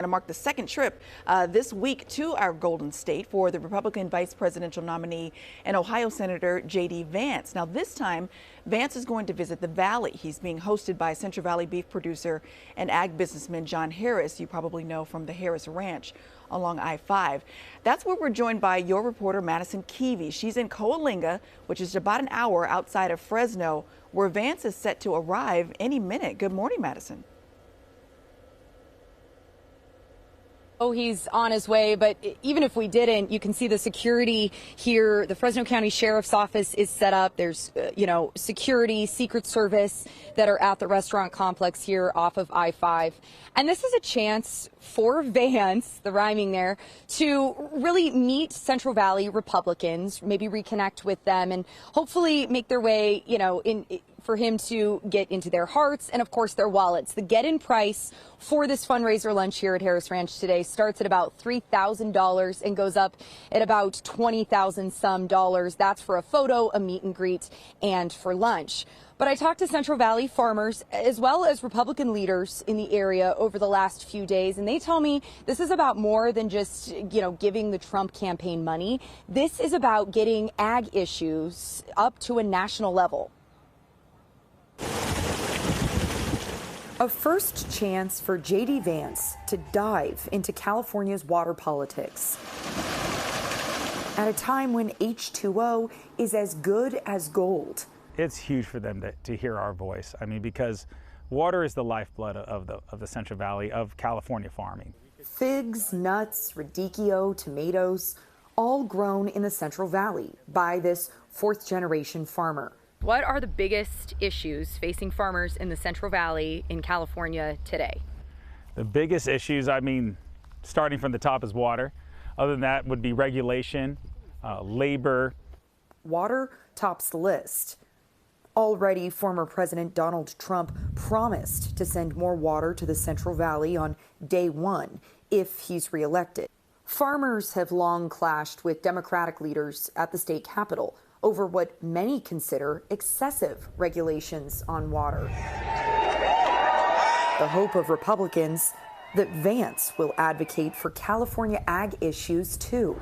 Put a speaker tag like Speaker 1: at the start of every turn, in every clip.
Speaker 1: To mark the second trip this week to our Golden State for the Republican vice presidential nominee and Ohio Senator J.D. Vance. Now, this time, Vance is going to visit the Valley. He's being hosted by Central Valley beef producer and ag businessman John Harris, you probably know from the Harris Ranch along I-5. That's where we're joined by your reporter, Madison Keevy. She's in Coalinga, which is about an hour outside of Fresno, where Vance is set to arrive any minute. Good morning, Madison.
Speaker 2: Oh, he's on his way, but even if we didn't, you can see the security here. The Fresno County Sheriff's Office is set up. There's, security, Secret Service that are at the restaurant complex here off of I-5. And this is a chance for Vance, the rhyming there, to really meet Central Valley Republicans, maybe reconnect with them and hopefully make their way, for him to get into their hearts and, of course, their wallets. The get-in price for this fundraiser lunch here at Harris Ranch today starts at about $3,000 and goes up at about $20,000 some dollars. That's for a photo, a meet and greet, and for lunch. But I talked to Central Valley farmers as well as Republican leaders in the area over the last few days, and they tell me this is about more than just, giving the Trump campaign money. This is about getting ag issues up to a national level. A first chance for J.D. Vance to dive into California's water politics at a time when H2O is as good as gold.
Speaker 3: It's huge for them to hear our voice. I mean, because water is the lifeblood of the Central Valley, of California farming.
Speaker 2: Figs, nuts, radicchio, tomatoes, all grown in the Central Valley by this fourth-generation farmer. What are the biggest issues facing farmers in the Central Valley in California today?
Speaker 3: The biggest issues, starting from the top, is water. Other than that would be regulation, labor.
Speaker 2: Water tops the list. Already, former President Donald Trump promised to send more water to the Central Valley on day one if he's reelected. Farmers have long clashed with Democratic leaders at the state capitol over what many consider excessive regulations on water. The hope of Republicans that Vance will advocate for California ag issues too.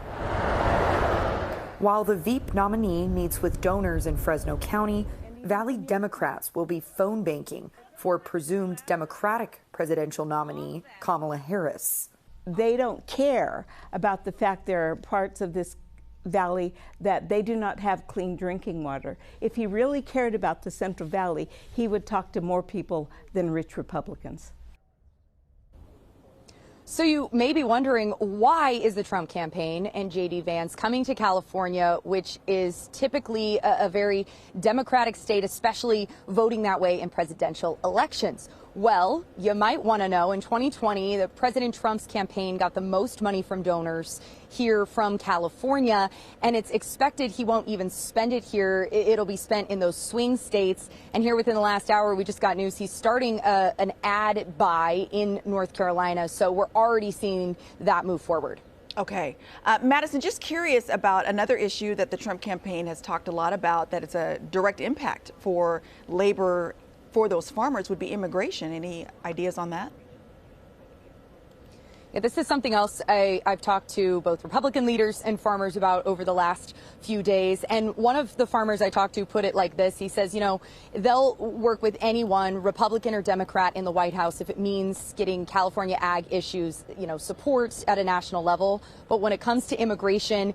Speaker 2: While the Veep nominee meets with donors in Fresno County, Valley Democrats will be phone banking for presumed Democratic presidential nominee Kamala Harris.
Speaker 4: They don't care about the fact there are parts of this valley that they do not have clean drinking water. If he really cared about the Central Valley, he would talk to more people than rich Republicans.
Speaker 2: So you may be wondering, why is the Trump campaign and J.D. Vance coming to California, which is typically a very Democratic state, especially voting that way in presidential elections? Well, you might want to know in 2020, President Trump's campaign got the most money from donors here from California, and it's expected he won't even spend it here. It'll be spent in those swing states. And here within the last hour, we just got news he's starting an ad buy in North Carolina. So we're already seeing that move forward.
Speaker 1: Okay. Madison, just curious about another issue that the Trump campaign has talked a lot about, that it's a direct impact for labor for those farmers, would be immigration. Any ideas on that?
Speaker 2: Yeah, this is something else I've talked to both Republican leaders and farmers about over the last few days. And one of the farmers I talked to put it like this. He says, they'll work with anyone, Republican or Democrat, in the White House if it means getting California ag issues, support at a national level. But when it comes to immigration,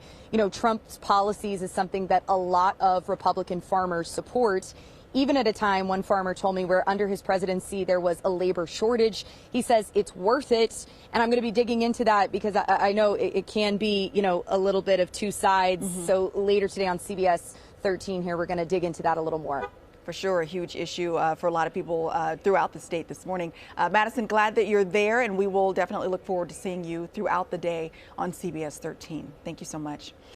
Speaker 2: Trump's policies is something that a lot of Republican farmers support. Even at a time, one farmer told me, where under his presidency there was a labor shortage. He says it's worth it. And I'm going to be digging into that because I know it can be, a little bit of two sides. So later today on CBS 13 here, we're going to dig into that a little more.
Speaker 1: For sure, a huge issue for a lot of people throughout the state this morning. Madison, glad that you're there, and we will definitely look forward to seeing you throughout the day on CBS 13. Thank you so much.